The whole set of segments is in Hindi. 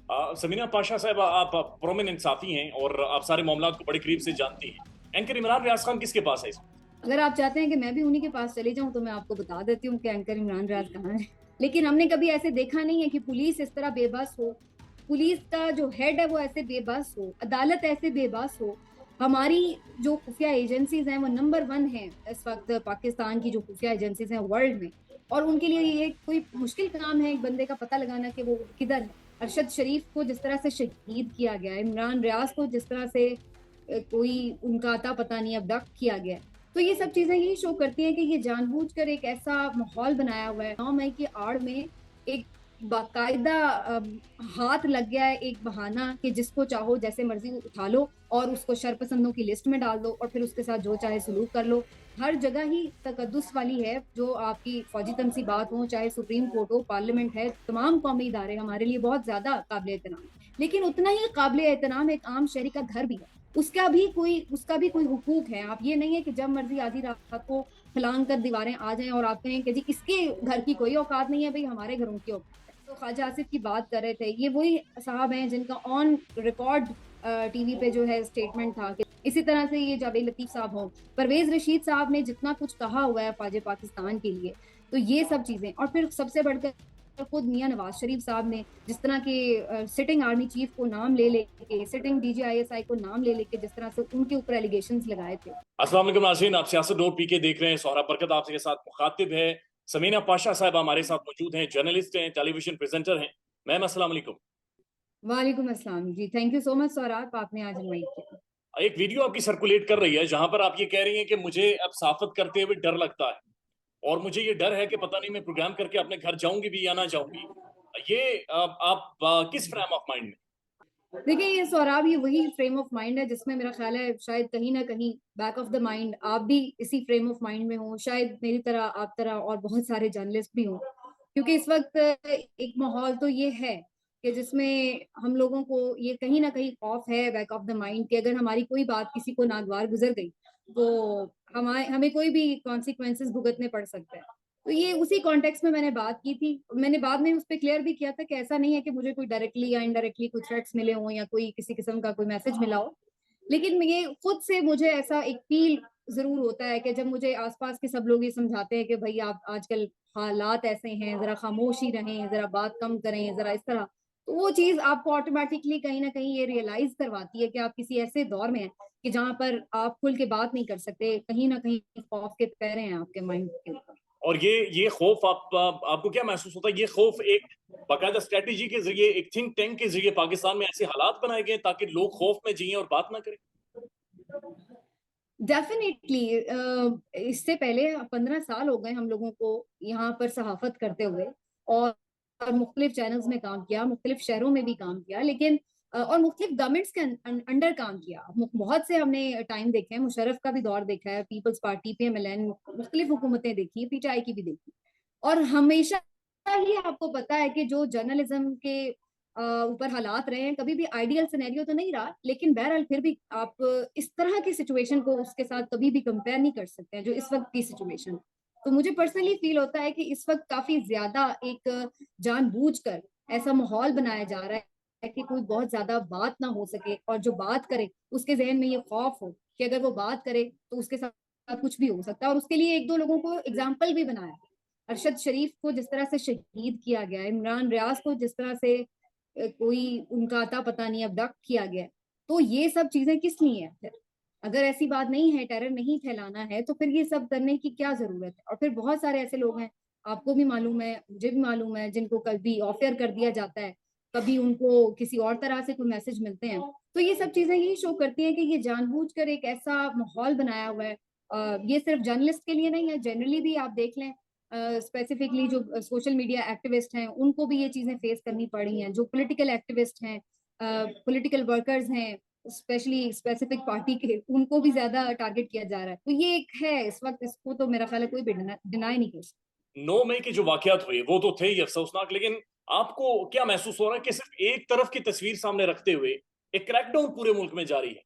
समीना पाशा साहब, आप प्रोमिनेंट साथी हैं और आप सारे मामलात को बड़े करीब से जानती हैं। एंकर इमरान रियाज खान किसके पास है इस वक्त? अगर आप चाहते हैं कि मैं भी उन्हीं के पास चली जाऊं तो मैं आपको बता देती हूँ कि एंकर इमरान रियाज कहाँ है। लेकिन हमने कभी ऐसे देखा नहीं है कि पुलिस इस तरह बेबस हो, पुलिस का जो हेड है वो ऐसे बेबस हो, अदालत ऐसे बेबस हो। हमारी जो खुफिया एजेंसीज हैं वो नंबर वन है इस वक्त पाकिस्तान की जो खुफिया एजेंसीज हैं वर्ल्ड में। और उनके लिए ये कोई मुश्किल काम है एक बंदे का पता लगाना कि वो किधर है। अरशद शरीफ को जिस तरह से शहीद किया गया है, इमरान रियाज को जिस तरह से कोई उनका अता पता नहीं अबडक्ट किया गया है। तो ये सब चीजें यही शो करती हैं कि ये जानबूझकर एक ऐसा माहौल बनाया हुआ है 9 मई की आड़ में। एक बाकायदा हाथ लग गया है, एक बहाना कि जिसको चाहो जैसे मर्जी उठा लो और उसको शरपसंदों की लिस्ट में डाल दो और फिर उसके साथ जो चाहे सलूक कर लो। हर जगह ही तकद्दुस वाली है, जो आपकी फौजी तनसीबात हो, चाहे सुप्रीम कोर्ट हो, पार्लियामेंट है, तमाम कौमी इदारे हमारे लिए बहुत ज्यादा काबिल एहतराम है। लेकिन उतना ही काबिल एहतराम एक आम शहरी का घर भी है। उसका भी कोई हुकूक है। आप ये नहीं है कि जब मर्जी आधी रात को फलांग कर दीवारें आ जाएं और आप कहें कि जी इसके घर की कोई औकात नहीं है, भाई हमारे घरों की औकात है। तो ख्वाजा आसिफ की बात कर रहे थे, ये वही साहब हैं जिनका ऑन रिकॉर्ड टीवी पे जो है स्टेटमेंट था कि इसी तरह से ये जावेद लतीफ साहब हो, परवेज रशीद साहब ने जितना कुछ कहा हुआ है ख्वाजा पाकिस्तान के लिए। तो ये सब चीजें, और फिर सबसे बढ़कर खुद मियां नवाज शरीफ साहब ने जिस तरह के सिटिंग आर्मी चीफ को नाम ले लेके, सिटिंग डीजीआईएसआई को नाम ले लेके जिस तरह से उनके ऊपर एलिगेशंस लगाए थे। अस्सलाम वालेकुम नाज़रीन, आप सियासत डॉट पी के देख रहे हैं। सोहरा बरकत आपके साथ मुखातिब है। समीना पाशा साहब हमारे साथ मौजूद हैं, जर्नलिस्ट हैं, टेलीविजन प्रेजेंटर हैं। मैम अस्सलाम वालेकुम। वालेकुम अस्सलाम जी, thank you so much Saurabh, आपने आज इनवाइट किया। एक वीडियो आपकी सर्कुलेट कर रही है जहां पर आप ये कह रही हैं कि मुझे अब सहाफत करते हुए डर लगता है और मुझे ये डर है कि पता नहीं मैं प्रोग्राम करके अपने घर जाऊंगी भी या ना जाऊंगी। ये आप किस फ्रेम ऑफ माइंड में? देखिए ये सौराब, ये वही फ्रेम ऑफ माइंड है जिसमें मेरा ख्याल है शायद कहीं ना कहीं बैक ऑफ द माइंड आप भी इसी फ्रेम ऑफ माइंड में हो, शायद मेरी तरह, आप तरह और बहुत सारे जर्नलिस्ट भी हो। क्योंकि इस वक्त एक माहौल तो ये है कि जिसमें हम लोगों को ये कहीं ना कहीं खौफ है बैक ऑफ द माइंड कि अगर हमारी कोई बात किसी को नागवार गुजर गई तो हमें कोई भी कॉन्सिक्वेंसेस भुगतने पड़ सकते हैं। तो ये उसी कॉन्टेक्स्ट में मैंने बात की थी। मैंने बाद में उस पर क्लियर भी किया था कि ऐसा नहीं है कि मुझे कोई डायरेक्टली या इनडायरेक्टली कोई थ्रेट्स मिले हों या कोई किसी किस्म का कोई मैसेज मिला हो। लेकिन ये खुद से मुझे ऐसा एक फील जरूर होता है कि जब मुझे आसपास के सब लोग ये समझाते हैं कि भाई आप आजकल हालात ऐसे हैं, जरा खामोश ही रहें, जरा बात कम करें, जरा इस तरह। तो वो चीज आपको ऑटोमेटिकली कहीं ना कहीं ये रियलाइज करवाती है कि आप किसी ऐसे दौर में हैं कि जहां पर आप खुल के बात नहीं कर सकते, कहीं ना कहीं खौफ के पैरे हैं आपके माइंड के ऊपर। और ये खौफ आपको क्या महसूस होता है? ये खौफ एक बाकायदा स्ट्रेटेजी के जरिए, एक थिंक टैंक के जरिए पाकिस्तान में ऐसे हालात बनाए गए ताकि लोग खौफ में जिए और बात ना करें। डेफिनेटली इससे पहले 15 साल हो गए हम लोगों को यहाँ पर सहाफत करते हुए। और मुख्तलिफ चैनल्स में काम किया, मुख्तलिफ शहरों में भी काम किया, लेकिन और मुख्तलिफ गवर्नमेंट्स के अंडर काम किया। बहुत से हमने टाइम देखे हैं, मुशर्रफ का भी दौर देखा है, पीपल्स पार्टी, पीएमएलएन, मुख्तलिफ हुकूमतें देखी, पीटीआई की भी देखी। और हमेशा ही आपको पता है कि जो जर्नलिज्म के ऊपर हालात रहे हैं, कभी भी आइडियल सिनेरियो तो नहीं रहा, लेकिन बहरहाल फिर भी आप इस तरह की सिचुएशन को उसके साथ कभी भी कंपेयर नहीं कर सकते हैं जो इस वक्त की सिचुएशन। तो मुझे पर्सनली फील होता है कि इस वक्त काफी ज्यादा एक जानबूझकर ऐसा माहौल बनाया जा रहा है कि कोई बहुत ज्यादा बात ना हो सके, और जो बात करे उसके जहन में ये खौफ हो कि अगर वो बात करे तो उसके साथ कुछ भी हो सकता है। और उसके लिए एक दो लोगों को एग्जाम्पल भी बनाया। अरशद शरीफ को जिस तरह से शहीद किया गया है, इमरान रियाज को जिस तरह से कोई उनका अता पता नहीं अबडक्ट किया गया है। तो ये सब चीजें किस लिए है फिर? अगर ऐसी बात नहीं है, टेरर नहीं फैलाना है, तो फिर ये सब करने की क्या जरूरत है? और फिर बहुत सारे ऐसे लोग हैं, आपको भी मालूम है, मुझे भी मालूम है, जिनको कभी ऑफ एयर कर दिया जाता है, कभी उनको किसी और तरह से कोई मैसेज मिलते हैं। तो ये सब चीजें यही शो करती हैं कि ये जानबूझकर एक ऐसा माहौल बनाया हुआ है। ये सिर्फ जर्नलिस्ट के लिए नहीं है, जनरली भी आप देख लें, स्पेसिफिकली जो सोशल मीडिया एक्टिविस्ट हैं उनको भी ये चीजें फेस करनी पड़ी हैं, जो पॉलिटिकल एक्टिविस्ट हैं, पॉलिटिकल वर्कर्स हैं, स्पेशली स्पेसिफिक पार्टी के, उनको भी ज्यादा टारगेट किया जा रहा है। तो ये एक है इस वक्त, इसको तो मेरा ख्याल है कोई भी डिनाई नहीं कर सकता। 9 मई के जो वाकयात हुए वो तो थे ही अफसोसनाक, लेकिन आपको क्या महसूस हो रहा है कि सिर्फ एक तरफ की तस्वीर सामने रखते हुए एक क्रैकडाउन पूरे मुल्क में जारी है?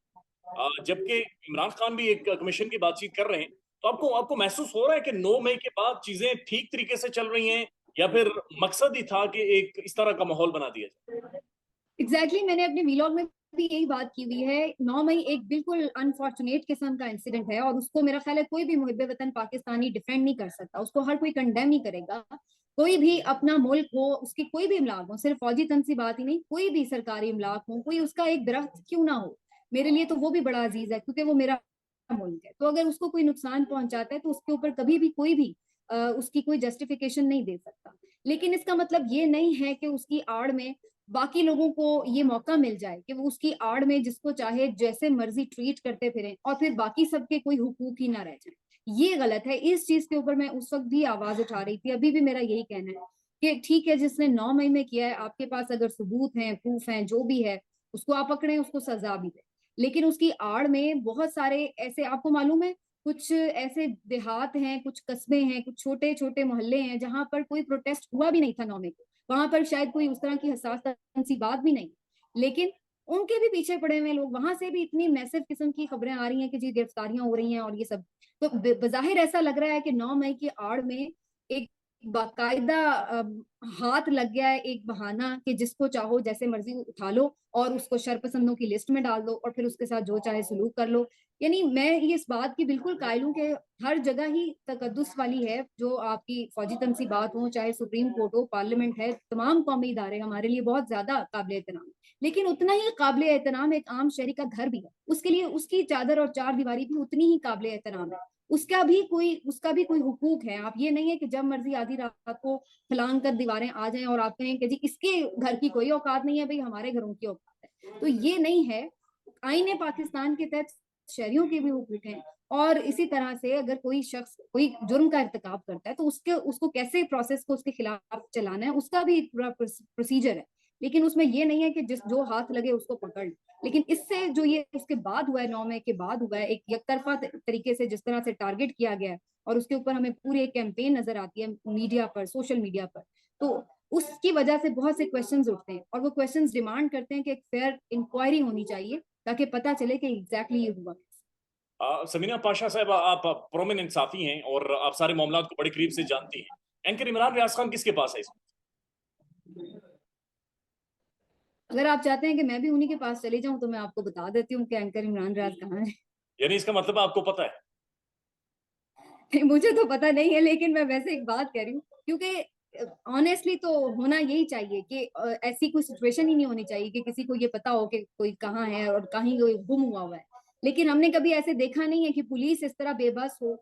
जबकि इमरान खान भी एक कमीशन की बातचीत कर रहे हैं। तो आपको आपको महसूस हो रहा है कि 9 मई के बाद चीजें ठीक तरीके से चल रही हैं या फिर मकसद ही था कि एक इस तरह का माहौल बना दिया जाए? एग्जैक्टली मैंने अपने वीलॉग में भी यही बात की हुई है। 9 मई एक बिल्कुल अनफॉर्चुनेट किस्म का इंसिडेंट है, और उसको मेरा ख्याल है कोई भी मुहिब वतन पाकिस्तानी डिफेंड नहीं कर सकता, उसको हर कोई कंडेम नहीं करेगा। कोई भी अपना मुल्क हो, उसकी कोई भी इमलाक हो, सिर्फ फौजी तनसीबात ही नहीं, कोई भी सरकारी इमलाक हो, कोई उसका एक दरख्त क्यों ना हो, मेरे लिए तो वो भी बड़ा अजीज है, क्योंकि वो मेरा मुल्क है। तो अगर उसको कोई नुकसान पहुंचाता है तो उसके ऊपर कभी भी कोई भी उसकी कोई जस्टिफिकेशन नहीं दे सकता। लेकिन इसका मतलब ये नहीं है कि उसकी आड़ में बाकी लोगों को ये मौका मिल जाए कि वो उसकी आड़ में जिसको चाहे जैसे मर्जी ट्रीट करते फिरें, और फिर बाकी सबके कोई हुकूक ही ना रह जाए। ये गलत है। इस चीज के ऊपर मैं उस वक्त भी आवाज उठा रही थी, अभी भी मेरा यही कहना है कि ठीक है, जिसने 9 मई में किया है, आपके पास अगर सबूत हैं, प्रूफ हैं, जो भी है, उसको आप पकड़ें, उसको सजा भी दें। लेकिन उसकी आड़ में बहुत सारे ऐसे, आपको मालूम है, कुछ ऐसे देहात हैं, कुछ कस्बे हैं, कुछ छोटे छोटे मोहल्ले हैं जहां पर कोई प्रोटेस्ट हुआ भी नहीं था 9 मई को, वहां पर शायद कोई उस तरह की हसास सी बात भी नहीं, लेकिन उनके भी पीछे पड़े हुए लोग, वहां से भी इतनी मैसिव किस्म की खबरें आ रही हैं कि जी गिरफ्तारियां हो रही हैं और ये सब। तो बजाहिर ऐसा लग रहा है कि 9 मई की आड़ में एक बाकायदा हाथ लग गया है, एक बहाना कि जिसको चाहो जैसे मर्जी उठा लो और उसको शरपसंदों की लिस्ट में डाल दो और फिर उसके साथ जो चाहे सलूक कर लो। यानी मैं ये इस बात की बिल्कुल कायल हूं कि हर जगह ही तकद्दुस वाली है, जो आपकी फौजी तनसीबात हो, चाहे सुप्रीम कोर्ट हो, पार्लियामेंट है, तमाम कौमी इदारे हमारे लिए बहुत ज्यादा काबिल एहतराम। लेकिन उतना ही काबिल एहतराम एक आम शहरी का घर भी है, उसके लिए उसकी चादर और चार दीवारी भी उतनी ही काबिल एहतराम है। उसका भी कोई हुकूक है। आप ये नहीं है कि जब मर्जी आधी रात को फलांग कर दीवारें आ जाएं और आप कहें कि जी इसके घर की कोई औकात नहीं है, भाई हमारे घरों की औकात है। तो ये नहीं है। आईने पाकिस्तान के तहत शहरियों के भी हुकूक हैं। और इसी तरह से अगर कोई शख्स कोई जुर्म का इर्तिकाब करता है तो उसको कैसे प्रोसेस को उसके खिलाफ चलाना है, उसका भी पूरा प्रोसीजर है। लेकिन उसमें ये नहीं है कि जिस जो हाथ लगे उसको पकड़। लेकिन इससे जो ये उसके बाद हुआ है, 9 मई के बाद हुआ है, एक यकतरफा तरीके से जिस तरह से टारगेट किया गया है, और उसके ऊपर हमें पूरी एक कैंपेन नजर आती है मीडिया पर, सोशल मीडिया पर, तो उसकी वजह से बहुत से क्वेश्चंस उठते हैं, और वो क्वेश्चंस डिमांड करते हैं कि एक फेयर इंक्वायरी होनी चाहिए ताकि पता चले कि एग्जैक्टली ये हुआ। समीना पाशा साहब, आप प्रोमिनेंट साथी हैं और आप सारे मामलात को बड़े करीब से जानती हैं। एंकर इमरान रियाज खान किसके पास है इस अगर आप चाहते हैं कि मैं भी उन्हीं के पास चली जाऊं तो मैं आपको बता देती हूँ कि एंकर इमरान राज कहाँ है। यानी इसका मतलब आपको पता है? मुझे तो पता नहीं है, लेकिन मैं वैसे एक बात कह रही हूँ, क्योंकि ऑनेस्टली तो होना यही चाहिए कि ऐसी कोई सिचुएशन ही नहीं होनी चाहिए कि किसी को ये पता हो कि कोई कहाँ है और कहीं कोई गुम हुआ है। लेकिन हमने कभी ऐसे देखा नहीं है कि पुलिस इस तरह बेबस हो,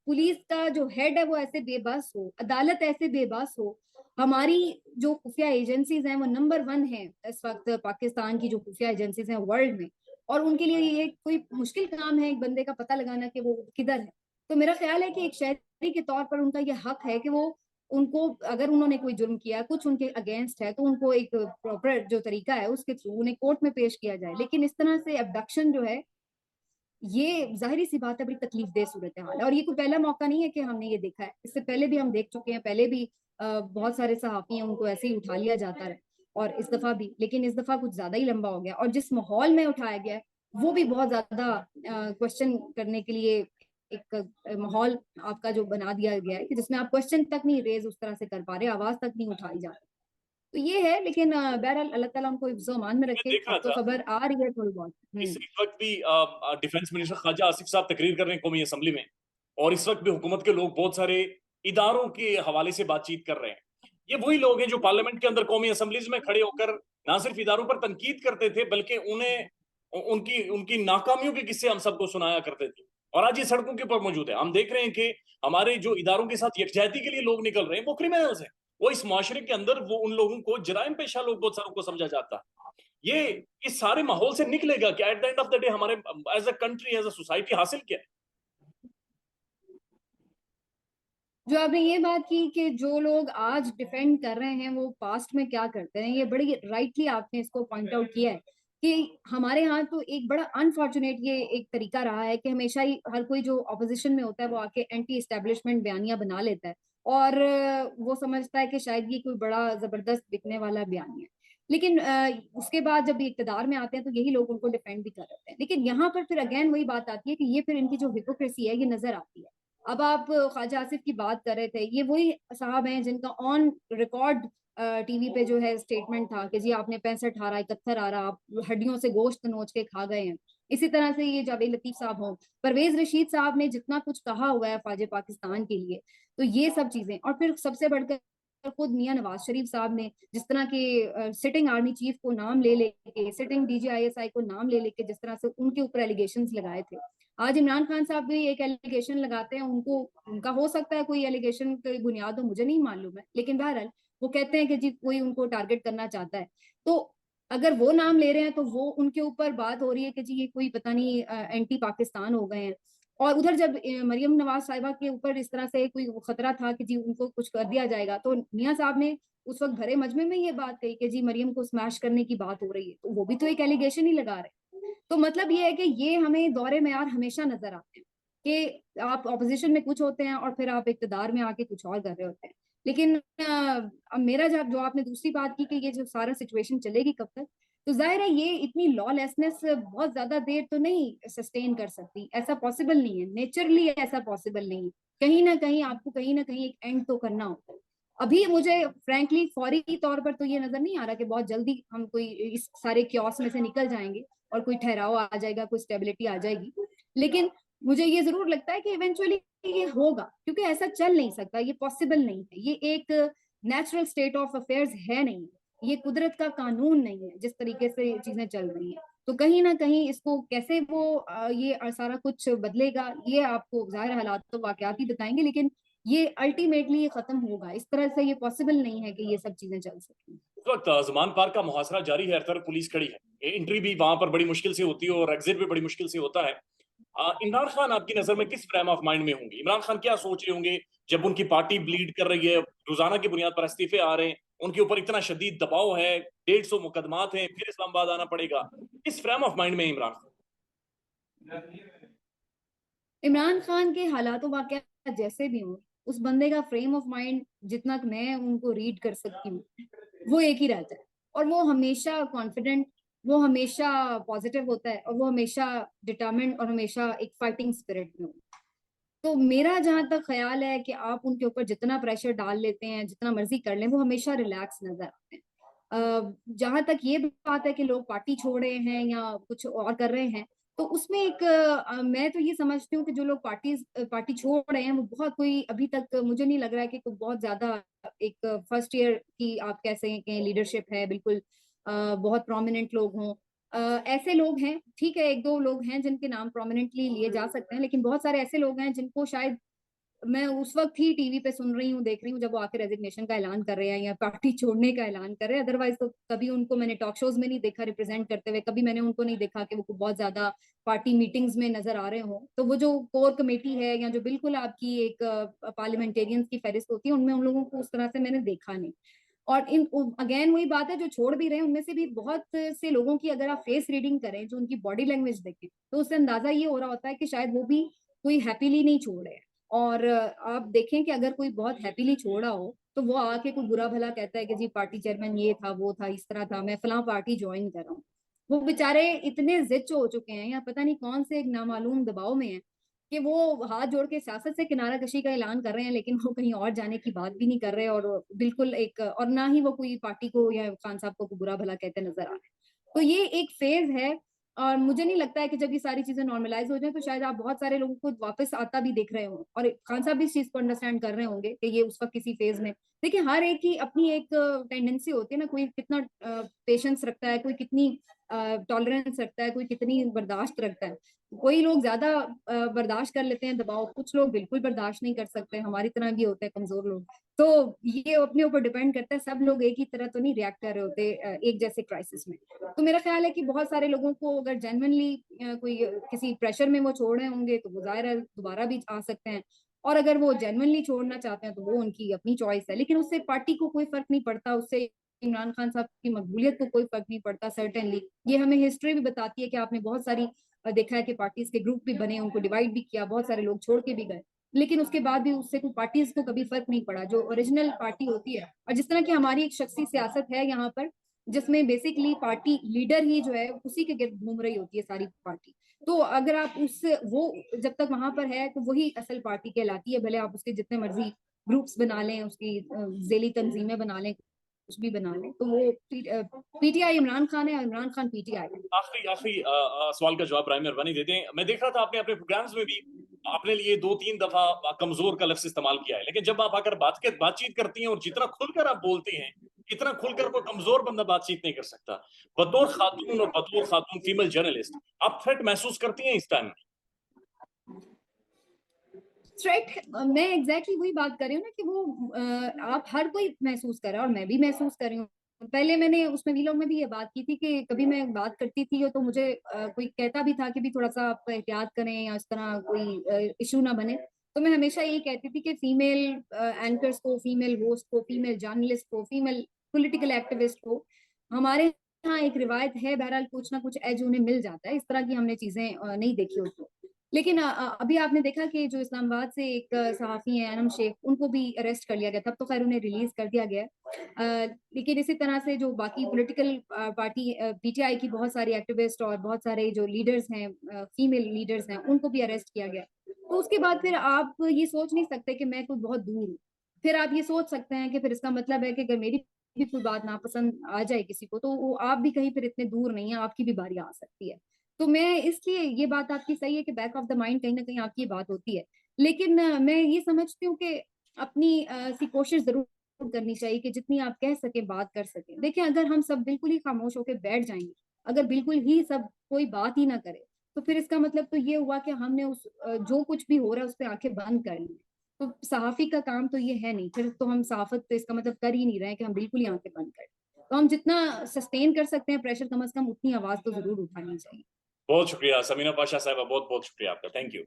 पुलिस का जो हेड है वो ऐसे बेबस हो, अदालत ऐसे बेबस हो। हमारी जो खुफिया एजेंसीज हैं वो नंबर 1 है इस वक्त पाकिस्तान की, जो खुफिया एजेंसीज हैं वर्ल्ड में, और उनके लिए ये कोई मुश्किल काम है एक बंदे का पता लगाना कि वो किधर है। तो मेरा ख्याल है कि एक शहरी के तौर पर उनका ये हक है कि वो, उनको अगर उन्होंने कोई जुर्म किया, कुछ उनके अगेंस्ट है, तो उनको एक प्रॉपर जो तरीका है उसके थ्रू उन्हें कोर्ट में पेश किया जाए। लेकिन इस तरह से अबडक्शन जो है, ये जाहिर सी बात है बड़ी तकलीफ दे सूरत हाल है, और ये कोई पहला मौका नहीं है कि हमने ये देखा है, इससे पहले भी हम देख चुके हैं। पहले भी बहुत सारे सहाफी हैं, उनको ऐसे ही उठा लिया जाता है, और इस दफा भी, लेकिन इस दफा कुछ ज्यादा ही लंबा हो गया, और जिस माहौल में उठाया गया है वो भी बहुत ज्यादा क्वेश्चन करने के लिए एक माहौल आपका जो बना दिया गया है कि जिसमें आप क्वेश्चन तक नहीं रेज उस तरह से कर पा रहे, आवाज तक नहीं उठाई जा रही। तो ये है। लेकिन बहरहाल अल्लाह ताला उनको हिफ्ज़ व अमान में मैं रखे। देख रहा अब तो था खबर आ रही है थोड़ी बहुत। इस वक्त भी डिफेंस मिनिस्टर ख्वाजा आसिफ साहब तकरीर कर रहे हैं कौमी असम्बली में, और इस वक्त भी हुकूमत के लोग बहुत सारे इदारों के हवाले से बातचीत कर रहे हैं। ये वही लोग हैं जो पार्लियामेंट के अंदर कौमी असम्बलीज में खड़े होकर ना सिर्फ इदारों पर तनकीद करते थे, बल्कि उन्हें उनकी उनकी नाकामियों के किस्से हम सबको सुनाया करते थे। और आज ये सड़कों के ऊपर मौजूद है। हम देख रहे हैं कि हमारे जो इदारों के साथ यकजहती के लिए लोग निकल रहे हैं वो क्रिमिनल्स हैं। वो इस माशरे के अंदर वो उन लोगों को जराइम पेशा लोग बहुत सारों को समझा जाता है। ये इस सारे माहौल से निकलेगा क्या at the end of the day? हमारे as a country, as a society हासिल क्या है? जो आपने ये बात की कि जो लोग आज डिफेंड कर रहे हैं वो पास्ट में क्या करते हैं, ये बड़ी राइटली आपने इसको पॉइंट आउट किया है कि हमारे यहाँ तो एक बड़ा अनफॉर्चुनेट ये एक तरीका रहा है कि हमेशा ही हर कोई जो ऑपोजिशन में होता है वो आके एंटी एस्टेब्लिशमेंट बयानियां बना लेता है, और वो समझता है कि शायद ये कोई बड़ा जबरदस्त बिकने वाला बयान है। लेकिन उसके बाद जब ये इक्तदार में आते हैं तो यही लोग उनको डिफेंड भी कर रहे हैं। लेकिन यहाँ पर फिर अगेन वही बात आती है कि ये फिर इनकी जो हिपोक्रेसी है ये नजर आती है। अब आप ख्वाजा आसिफ की बात कर रहे थे, ये वही साहब हैं जिनका ऑन रिकॉर्ड टीवी पे जो है स्टेटमेंट था कि जी आपने 65 हारा 71 हारा, आप हड्डियों से गोश्त नोच के खा गए हैं। इसी तरह से ये जावेद लतीफ साहब हों, परवेज रशीद साहब ने जितना कुछ कहा हुआ है फौज पाकिस्तान के लिए, तो ये सब चीजें, और फिर सबसे बढ़कर खुद मियां नवाज शरीफ साहब ने जिस तरह के सिटिंग आर्मी चीफ को नाम ले लेके, सिटिंग डीजीआईएसआई को नाम ले लेके जिस तरह से उनके ऊपर एलिगेशंस लगाए थे, आज इमरान खान साहब भी एक एलिगेशन लगाते हैं। उनको, उनका हो सकता है कोई एलिगेशन की बुनियाद हो, मुझे नहीं मालूम है, लेकिन बहरहाल वो कहते हैं कि जी कोई उनको टारगेट करना चाहता है। तो अगर वो नाम ले रहे हैं तो वो उनके ऊपर बात हो रही है कि जी ये कोई पता नहीं एंटी पाकिस्तान हो गए हैं। और उधर जब मरियम नवाज साहिबा के ऊपर इस तरह से कोई खतरा था कि जी उनको कुछ कर दिया जाएगा, तो मियां साहब ने उस वक्त भरे मजमे में ये बात कही कि जी मरियम को स्मैश करने की बात हो रही है, तो वो भी तो एक एलिगेशन ही लगा रहे हैं। तो मतलब ये है कि ये हमें दौरे में यार हमेशा नजर आते हैं कि आप ऑपोजिशन में कुछ होते हैं और फिर आप इक्तदार में आके कुछ और कर रहे होते हैं। लेकिन अब मेरा जो आपने दूसरी बात की कि ये जो सारा सिचुएशन चलेगी कब तक, तो जाहिर है ये इतनी लॉलेसनेस बहुत ज्यादा देर तो नहीं सस्टेन कर सकती, ऐसा पॉसिबल नहीं है, नेचरली ऐसा पॉसिबल नहीं है। कहीं ना कहीं आपको कहीं ना कहीं एक एंड तो करना होता है। अभी मुझे फ्रैंकली फौरी तौर पर तो ये नजर नहीं आ रहा कि बहुत जल्दी हम कोई इस सारे क्योस में से निकल जाएंगे और कोई ठहराव आ जाएगा, कोई स्टेबिलिटी आ जाएगी। लेकिन मुझे ये जरूर लगता है कि इवेंचुअली ये होगा, क्योंकि ऐसा चल नहीं सकता, ये पॉसिबल नहीं है, ये एक नेचुरल स्टेट ऑफ अफेयर्स है नहीं, ये कुदरत का कानून नहीं है जिस तरीके से चीजें चल रही हैं। तो कहीं ना कहीं इसको कैसे वो ये सारा कुछ बदलेगा, ये आपको जाहिर हालात तो वाकयात ही बताएंगे, लेकिन ये अल्टीमेटली ये खत्म होगा। इस तरह से ये पॉसिबल नहीं है कि ये सब चीजें चल सकें। इस वक्त जमान पार्क का मुहासरा जारी है, हर तरफ पुलिस खड़ी है, एंट्री भी वहां पर बड़ी मुश्किल से होती है और एग्जिट भी बड़ी मुश्किल से होता है। इमरान खान आपकी नजर में किस फ्रेम ऑफ माइंड में होंगे? इमरान खान क्या सोच रहे होंगे जब उनकी पार्टी ब्लीड कर रही है, रोजाना की बुनियाद पर इस्तीफे आ रहे हैं, उनके ऊपर इतना शदीद दबाव है, 150 मुकदमात हैं, फिर इस्लामाबाद आना पड़ेगा? किस फ्रेम ऑफ माइंड में है इमरान खान? इमरान खान के हालात वाकया जैसे भी हों, उस बंदे का फ्रेम ऑफ माइंड जितना कि मैं उनको रीड कर सकती हूँ, वो एक ही रहता है। और वो हमेशा कॉन्फिडेंट, वो हमेशा पॉजिटिव होता है, और वो हमेशा डिटर्मिन्ड और हमेशा एक फाइटिंग स्पिरिट में होता है। तो मेरा जहां तक ख्याल है कि आप उनके ऊपर जितना प्रेशर डाल लेते हैं, जितना मर्जी कर लें, वो हमेशा रिलैक्स नजर आते हैं। जहां तक ये बात है कि लोग पार्टी छोड़ रहे हैं या कुछ और कर रहे हैं, तो उसमें एक मैं तो ये समझती हूँ कि जो लोग पार्टी छोड़ रहे हैं वो बहुत कोई अभी तक मुझे नहीं लग रहा है कि कोई बहुत ज्यादा एक फर्स्ट ईयर की आप कह सकें लीडरशिप है, बिल्कुल बहुत प्रोमिनेंट लोग हों। ऐसे लोग हैं, ठीक है, एक दो लोग हैं जिनके नाम प्रोमिनेंटली लिए जा सकते हैं, लेकिन बहुत सारे ऐसे लोग हैं जिनको शायद मैं उस वक्त ही टीवी पे सुन रही हूँ, देख रही हूँ जब वो आके रेजिग्नेशन का ऐलान कर रहे हैं या पार्टी छोड़ने का ऐलान कर रहे हैं। अदरवाइज तो कभी उनको मैंने टॉक शोज में नहीं देखा रिप्रेजेंट करते हुए, कभी मैंने उनको नहीं देखा कि वो बहुत ज्यादा पार्टी मीटिंग्स में नजर आ रहे हो। तो वो जो कोर कमेटी है या जो बिल्कुल आपकी एक पार्लियामेंटेरियंस की फहरिस्त होती है, उनमें उन लोगों को उस तरह से मैंने देखा नहीं। और इन अगेन वही बात है, जो छोड़ भी रहे हैं उनमें से भी बहुत से लोगों की अगर आप फेस रीडिंग करें, जो उनकी बॉडी लैंग्वेज देखें, तो उससे अंदाजा ये हो रहा होता है कि शायद वो भी कोई हैप्पीली नहीं छोड़ रहे हैं। और आप देखें कि अगर कोई बहुत हैप्पीली छोड़ा हो तो वो आके कोई बुरा भला कहता है कि जी पार्टी चेयरमैन ये था, वो था, इस तरह था, मैं फलां पार्टी ज्वाइन कर रहा हूँ। वो बेचारे इतने जिद हो चुके हैं या पता नहीं कौन से एक नामालूम दबाव में है कि वो हाथ जोड़ के सियासत से किनारा कशी का ऐलान कर रहे हैं, लेकिन वो कहीं और जाने की बात भी नहीं कर रहे, और बिल्कुल एक, और ना ही वो कोई पार्टी को या खान साहब को बुरा भला कहते नजर आ रहे हैं। तो ये एक फेज है, और मुझे नहीं लगता है कि जब ये सारी चीजें नॉर्मलाइज हो जाए तो शायद आप बहुत सारे लोगों को वापस आता भी देख रहे हो, और खान साहब भी इस चीज को अंडरस्टैंड कर रहे होंगे कि ये उस वक्त किसी फेज में, देखिए हर एक की अपनी एक टेंडेंसी होती है ना, कोई कितना पेशेंस रखता है, कोई कितनी टॉलरेंस रखता है, कोई कितनी बर्दाश्त रखता है। कोई लोग ज्यादा बर्दाश्त कर लेते हैं दबाव, कुछ लोग बिल्कुल बर्दाश्त नहीं कर सकते, हमारी तरह भी होते हैं कमजोर लोग। तो ये अपने ऊपर डिपेंड करता है, सब लोग एक ही तरह तो नहीं रिएक्ट कर रहे होते एक जैसे क्राइसिस में। तो मेरा ख्याल है कि बहुत सारे लोगों को अगर जेन्युइनली कोई किसी प्रेशर में वो छोड़ रहे होंगे तो वो जाहिर है दोबारा भी आ सकते हैं, और अगर वो जेन्युइनली छोड़ना चाहते हैं तो वो उनकी अपनी चॉइस है, लेकिन उससे पार्टी को कोई फर्क नहीं पड़ता, उससे इमरान खान साहब की मकबूलियत को कोई फर्क नहीं पड़ता। सर्टेनली ये हमें हिस्ट्री भी बताती है कि आपने बहुत सारी देखा है कि पार्टीज के ग्रुप भी बने, उनको डिवाइड भी किया, बहुत सारे लोग छोड़ के भी गए, लेकिन उसके बाद भी उससे कोई पार्टीज को कभी फर्क नहीं पड़ा, जो ओरिजिनल पार्टी होती है। और जिस तरह की हमारी एक शख्सी सियासत है यहाँ पर, जिसमें बेसिकली पार्टी लीडर ही जो है उसी के गिर्द घूम रही होती है सारी पार्टी, तो अगर आप उस वो जब तक वहां पर है तो वही असल पार्टी कहलाती है, भले आप उसके जितने मर्जी ग्रुप्स बना लें, उसकी जेली तंजीमें बना लें, कुछ भी बना लें, तो वो पीटीआई इमरान खान है और इमरान खान पीटीआई है। आखिरी आखिरी सवाल का जवाब राय मेहरबानी दे दें। मैं देख रहा था आपने अपने प्रोग्राम्स में भी अपने लिए 2-3 दफा कमजोर का लफ्ज इस्तेमाल किया है, लेकिन जब आप आकर बातचीत करती हैं और जितना खुलकर आप बोलती हैं, इतना खुलकर कोई कमजोर बंदा बातचीत नहीं कर सकता। बतौर खातून फीमेल जर्नलिस्ट आप थ्रेट महसूस करती हैं इस टाइम? थ्रेट, मैं एग्जैक्टली वही बात कर रही हूँ ना कि वो आप हर कोई महसूस कर रहा है और मैं भी महसूस कर रही हूँ। पहले मैंने उसमें वीलॉग में भी ये बात की थी कि कभी मैं बात करती थी तो मुझे कोई कहता भी था कि भी थोड़ा सा आप एहतियात करें या इस तरह कोई इशू ना बने, तो मैं हमेशा यही कहती थी कि फीमेल एंकर्स को, फीमेल होस्ट को, फीमेल जर्नलिस्ट को, फीमेल पॉलिटिकल एक्टिविस्ट को, हमारे यहाँ एक रिवायत है, बहरहाल कुछ ना कुछ एज उन्हें मिल जाता है। इस तरह की हमने चीजें नहीं देखी होती। लेकिन अभी आपने देखा कि जो इस्लामाबाद से एक सहाफी हैं अनम शेख, उनको भी अरेस्ट कर लिया गया। तब तो खैर उन्हें रिलीज कर दिया गया लेकिन इसी तरह से जो बाकी पॉलिटिकल पार्टी पीटीआई की बहुत सारी एक्टिविस्ट और बहुत सारे जो लीडर्स हैं, फीमेल लीडर्स हैं, उनको भी अरेस्ट किया गया। तो उसके बाद फिर आप ये सोच नहीं सकते कि मैं कोई बहुत दूर हूँ। फिर आप ये सोच सकते हैं कि फिर इसका मतलब है कि अगर मेरी भी कोई बात नापसंद आ जाए किसी को, तो वो आप भी कहीं फिर इतने दूर नहीं है, आपकी भी बारी आ सकती है। तो मैं इसलिए, ये बात आपकी सही है कि बैक ऑफ द माइंड कहीं ना कहीं आपकी ये बात होती है। लेकिन मैं ये समझती हूँ कि अपनी सी कोशिश जरूर करनी चाहिए कि जितनी आप कह सके बात कर सके। देखिए, अगर हम सब बिल्कुल ही खामोश होकर बैठ जाएंगे, अगर बिल्कुल ही सब कोई बात ही ना करे, तो फिर इसका मतलब तो ये हुआ कि हमने उस जो कुछ भी हो रहा है उस पर आंखें बंद कर ली। तो सहाफी का काम तो ये है नहीं, फिर तो हम सहाफत तो इसका मतलब कर ही नहीं रहे हैं कि हम बिल्कुल ही आंखें बंद कर। तो हम जितना सस्टेन कर सकते हैं प्रेशर, कम से कम उतनी आवाज तो जरूर उठानी चाहिए। बहुत शुक्रिया समीना पाशा साहबा, बहुत बहुत शुक्रिया आपका। Thank you.